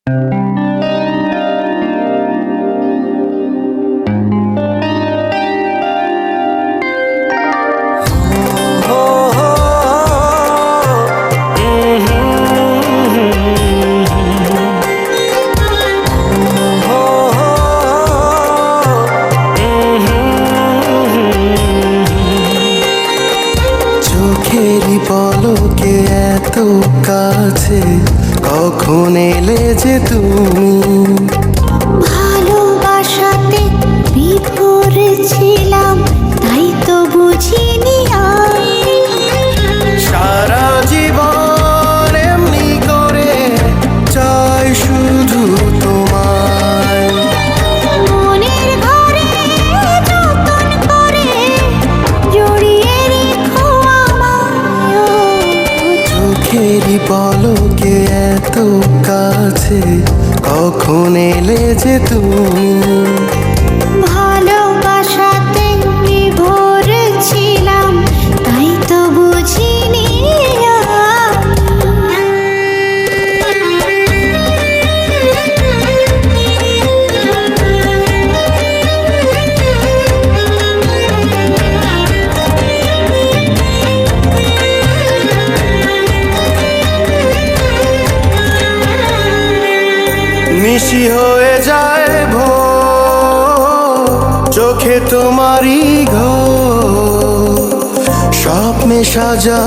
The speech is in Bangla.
চোখেরই পলকে এত কাছে কখন এলে যে তুমি? ভালোবাসাতে বিভোর ছিলাম, তাই তো বুঝিনি সারা জীবন এমনি করে চাই শুধু তোমায়। মনের ঘরে যতন করে জড়িয়ে রেখো আমায়। চোখেরই পলকে এত কাছে কখন এলে যে তুমি? ভালোবাসাতে বিভোর ছিলাম, তাই তো বুঝিনি নিশি হয়ে যায় ভোর, চোখে তোমারই ঘর, স্বপ্নে সাজা